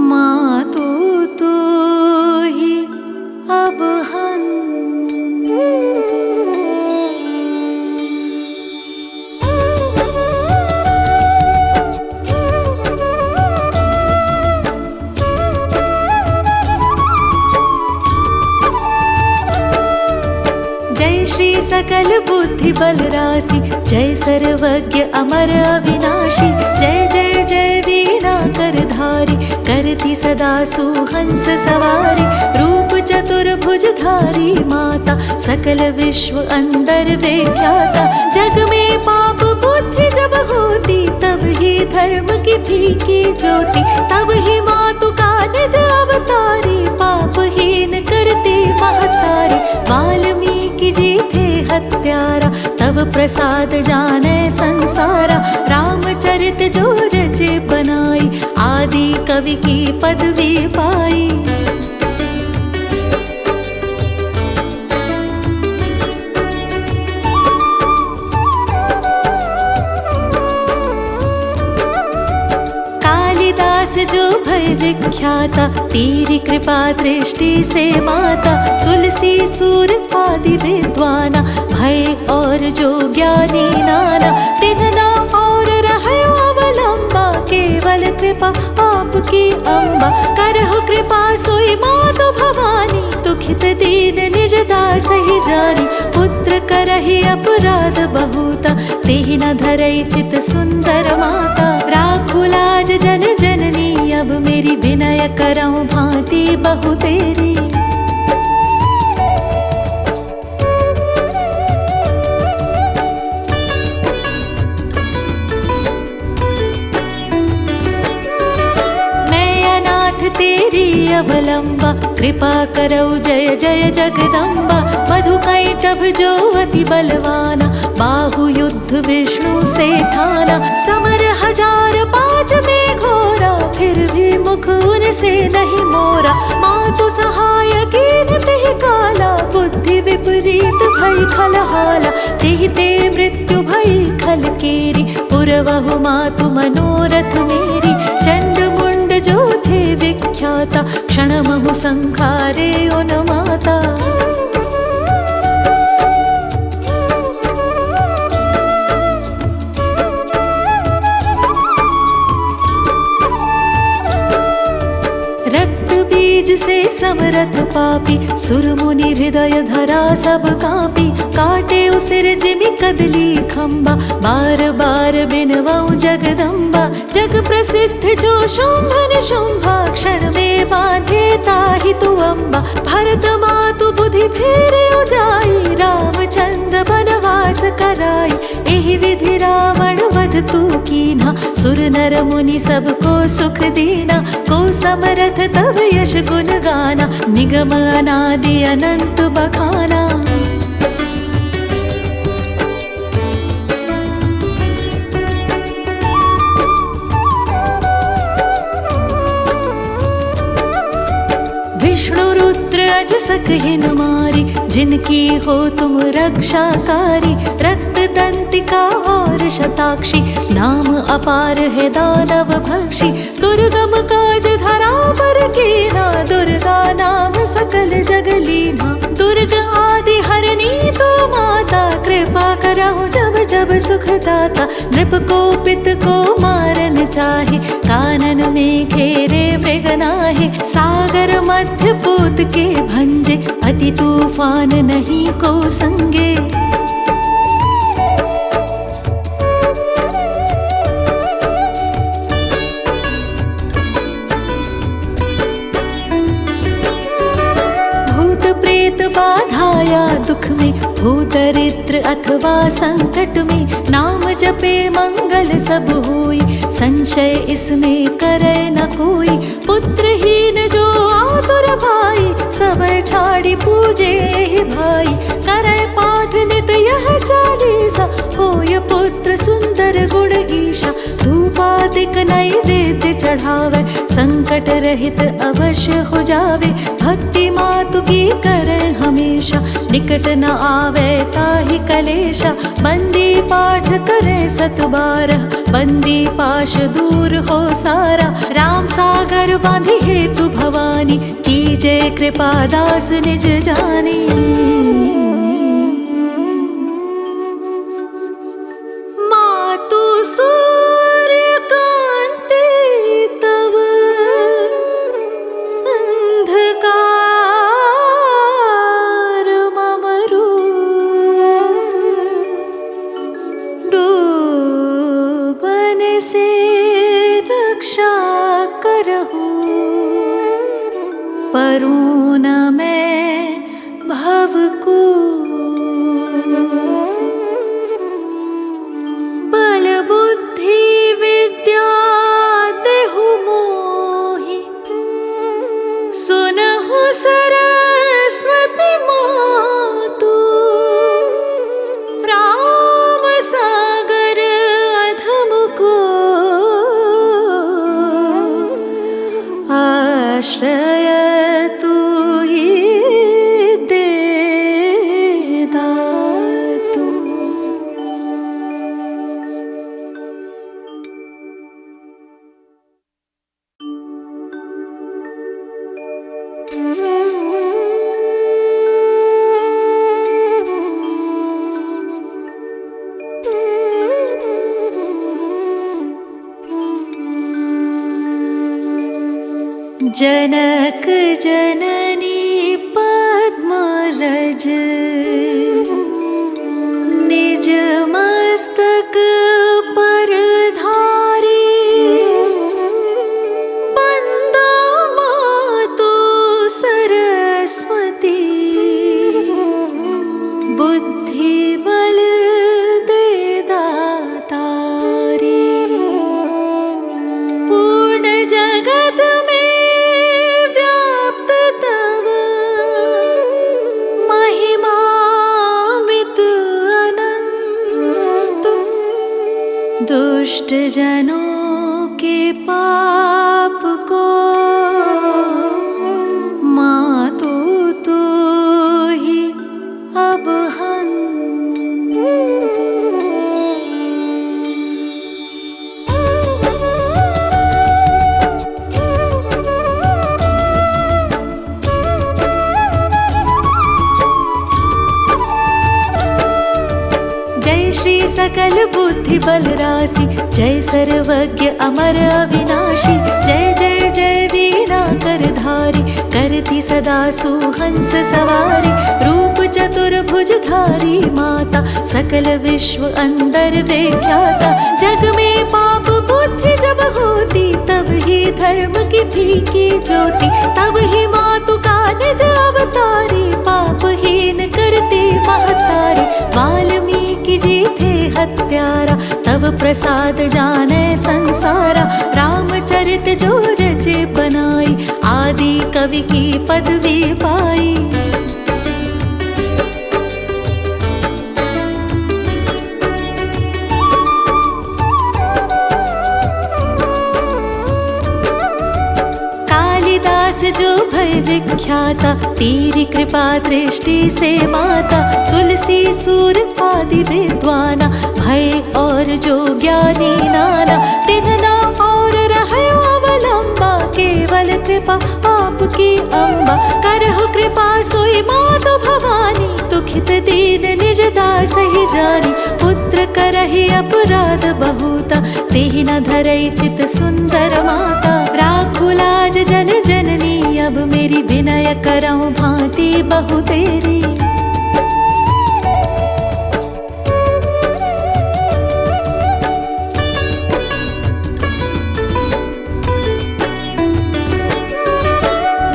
मातु तो ही अब जय श्री सकल बुद्धि बल राशि जय सर्वज्ञ अमर अविनाशी जय जय जय वीणा करधारी करती सदा सुहंस सवारी रूप चतुर्भुज धारी माता सकल विश्व अंदर विख्याता। जग में पाप बुद्धि जब होती तब ही धर्म की फीकी ज्योति तब ही मातु का निज अवतारी पापहीन करती महतारी। वाल्मीकि जी थे हत्यारा तब प्रसाद जाने संसारा रामचरित जो रचे बनाई आदि कवि की पदवी पाई। कालिदास जो भय विख्याता तेरी कृपा दृष्टि से माता तुलसी सूर आदि विद्वाना भय और जो ज्ञानी नाना तिन्ना और रहे अवलंबा केवल कृपा आपकी अम्बा। करहु कृपा सोई मातु भवानी दुखित दीन निज दास ही जानी। पुत्र करहि अपराध बहुता तेहि न धरई चित सुंदर माता। राखु लाज जन जननी अब मेरी विनय करऊं भांति बहु तेरी। कृपा करौ जय जय जगदम्बा। मधुकैटभ जो अति बलवाना, बाहु युद्ध विष्णु से ठाना। समर 1000 पाँच में घोरा, फिर भी मुख उनसे नहीं मोरा। मातु सहाय कीन तिहि काला, बुद्धि विपरीत भई खलहाला। तिहि ते मृत्यु भई खल केरी, पुरवहु मातु मनोरथ मेरी। चंड मुंड जो थे विख्याता, क्षण महु संखारे उन माता। से समरथ पापी, सुर मुनि हृदय धरा सब कापी। काटे उसिर जिमि कदली खम्बा, बार बार बिनवऊं जगदम्बा। जग प्रसिद्ध जो शुंभन शुंभा, क्षण में बांधे ताहि तु अम्बा। भरत मातु बुद्धि फेरे उजाई, रामचंद्र बनवास कराई। एहि विधि रावण वध तू कीन्हा, सुर नर मुनि सबको सुख दीना। को समरथ तब यश गुण गाना, निगम अनादि अनंत बखाना। विष्णु रुद्र अज सकहिन मारी, जिनकी हो तुम रक्षाकारी। रक्त दंतिका और शताक्षी, नाम अपार है दानव भक्षी। दुर्गम काज धरा पर कीना, दुर्गा नाम सकल जगलीना। दुर्ग आदि हरनी तो माता, कृपा करहु जब जब सुख दाता। नृप को पित को मारन चाहे, कानन में घेरे मृग नाहे। सागर मध्य पूत के भंजे, अति तूफान नहीं को संगे। बाधाया दुख में, भूदरिद्र अथवा संकट में। नाम जपे मंगल सब होई, संशय इसमें करे न कोई। पुत्रहीन जो आतुर भाई, सब छाड़ी पूजे ही भाई। करे पाठ नित यह चालीसा, होय पुत्र सुंदर गुण ईशा। धूपादिक नैवेद्य चढ़ावे, संकट रहित अवश्य हो जावे। भक्ति मातु की करे हमेशा, निकट न आवे ताहि कलेशा। बंदी पाठ करे 712, बंदी पाश दूर हो सारा। राम सागर बांधी हेतु भवानी, कीजे कृपा दास निज जानी। मातु सूर्य कांति तव, अंधकार मम रूप। डूबन से रक्षा करहु, परूँ न मैं भव कूप। बल बुद्धि विद्या देहु मोहि, सुनहु सरस्वती मातु। राम सागर अधम को, आश्रय तू ही दे दातु। जनक जननी पद्मरज, निज मस्तक पर धारी। बंदा मातु सरस्वती, बुद्धि बल दे दातारी। पूर्ण जगत में व्याप्त दुष्ट जनों के पाप को मातो तो ही अब श्री सकल बुद्धि बल राशि, जय सर्वज्ञ अमर अविनाशी, जय जय जय वीणा करधारी, करती सदा सुहंस सवारी, रूप चतुर्भुजधारी माता, सकल विश्व अंदर विख्याता। जग में पाप बुद्धि जब होती, तब ही धर्म की फीकी ज्योति, तब ही मातु का निज अवतारी, पापहीन करती महतारी। वाल्मीकि जी थे हत्यारा, तब प्रसाद जाने संसारा, रामचरित जो रचे बनाई, आदि कवि की पदवी पाई। जो भय विख्याता, तेरी कृपा दृष्टि से माता, तुलसी सूर आदि विद्वाना, भय और जो ज्ञानी नाना, तिन्ना और रहे अवलंबा, केवल कृपा आपकी अम्बा। करहु कृपा सोई मातु भवानी, दुखित दीन निज दास ही जानी। पुत्र करहि अपराध बहुता, तेहि न धरई चित सुंदर माता। राखु लाज जन जननी, अब मेरी विनय करऊं भांति बहु तेरी।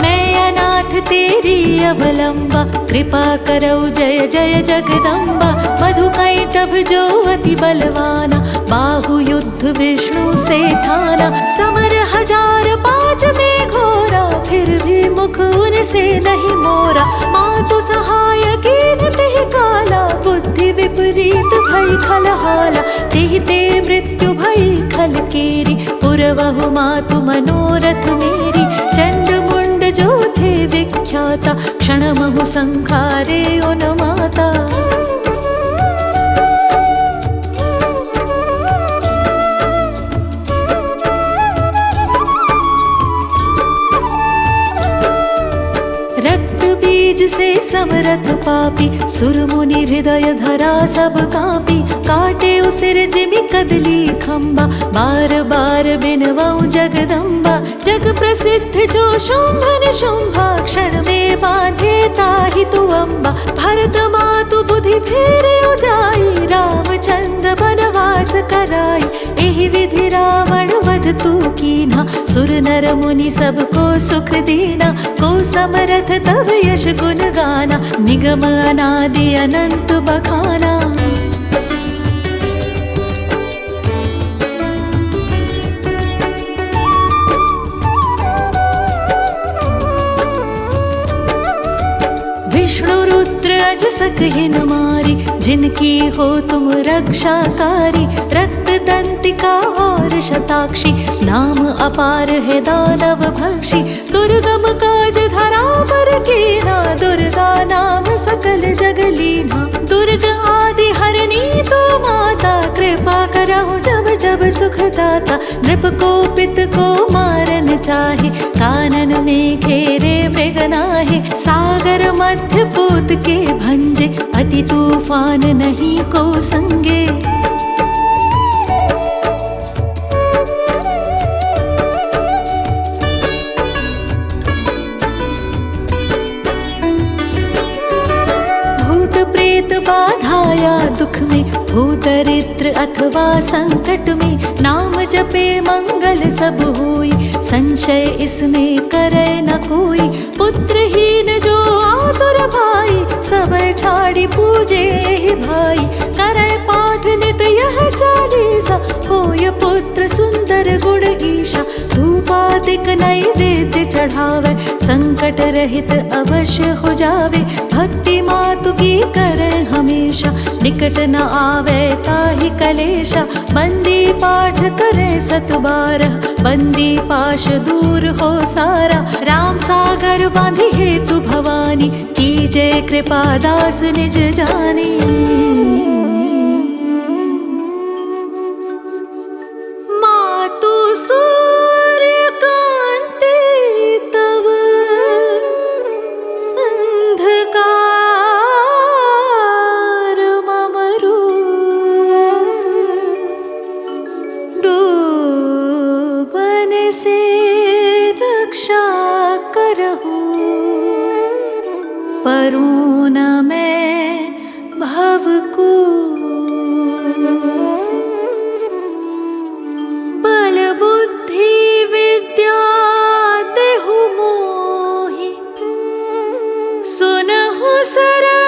मैं अनाथ तेरी अवलंबा, कृपा करौ जय जय जगदम्बा। मधुकैटभ जो अति बलवाना, बाहु युद्ध विष्णु से ठाना। समर 1005 में घोरा, फिर भी मुख उनसे नहीं मोरा। मातु सहाय कीन तेहि काला, बुद्धि विपरीत भई खलहाला। तेहि ते मृत्यु भई खल केरी, पुरवहु मातु मनोरथ मेरी। चंड मुंड जो थे विख्याता, क्षणमहु संखारे उन माता। से समरथ पापी, सुर मुनि हृदय धरा सब कापी। काटे उसिर जिमि कदली खम्बा, बार बार बिनवऊं जगदम्बा। जग प्रसिद्ध जो शुंभन शुंभा, क्षण में बांधे ताहि तु अम्बा। भरत मातु बुद्धि फेरे उजाई, रामचंद्र बनवास कराई। एहि विधि रावण वध तू कीन्हा, सुर नर मुनि सबको सुख दीना। को समरथ तब यश गुण गाना, निगम अनादि अनंत बखाना। विष्णु रुद्र अज सकहिन मारी, जिनकी हो तुम रक्षाकारी। रक्त दंतिका और शताक्षी, नाम अपार है दानव भक्षी। दुर्गम काज धरा पर कीना, दुर्गा नाम सकल जग लीना। दुर्ग आदि हरनी तो माता, कृपा करहु जब जब सुख दाता। नृप को पित को मारन चाहे, कानन में घेरे मृग नाहे। सागर मध्य पोत के भंजे, अति तूफान नहीं को संगे। बाधाया दुख में, हो दरिद्र अथवा संकट में। नाम जपे मंगल सब होई, संशय इसमें करे न कोई। पुत्रहीन जो आतुर भाई, सब छाड़ी पूजे ही भाई। करे पाठ नित यह चालीसा, होय पुत्र सुंदर गुण ईशा। धूपादिक नैवेद्य चढ़ावे, संकट रहित अवश्य हो जावे। भक्ति मातु की करे हमेशा, निकट न आवे ताहि कलेशा। बंदी पाठ करे 7 बंदी पाश दूर हो सारा। राम सागर बांधी हेतु भवानी, कीजे कृपा दास निज जानी। मातु सूर्यकांति तव अंधकार मम रूप। डूबन से रक्षा करहु, परुन में भवकूप। बल बुद्धि विद्या देहु मोहि, सुनहु सरल